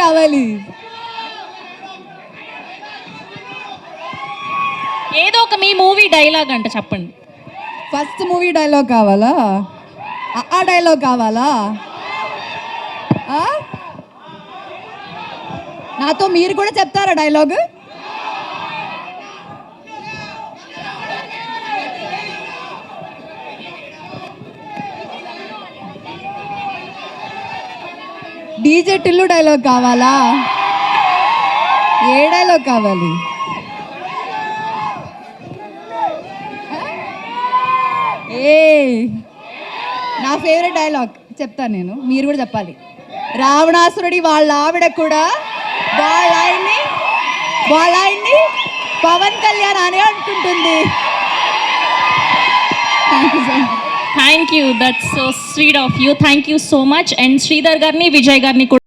కావాలి. ఏదో ఒక మీ మూవీ డైలాగ్ అంట చెప్పండి. ఫస్ట్ మూవీ డైలాగ్ కావాలా? ఆ డైలాగ్ కావాలా? నాతో మీరు కూడా చెప్తారా డైలాగ్? డీజే టిల్లు డైలాగ్ కావాలా? ఏ డైలాగ్ కావాలి? ఏ నా ఫేవరెట్ డైలాగ్ చెప్తాను నేను, మీరు కూడా చెప్పాలి. రావణాసురుడి వాళ్ళ ఆవిడ కూడా వాళ్ళ ఆయన్ని పవన్ కళ్యాణ్ అని అనుకుంటుంది. Thank you, that's so sweet of you. Thank you so much. And Sridhar గారిని, విజయ్ గారిని కూడా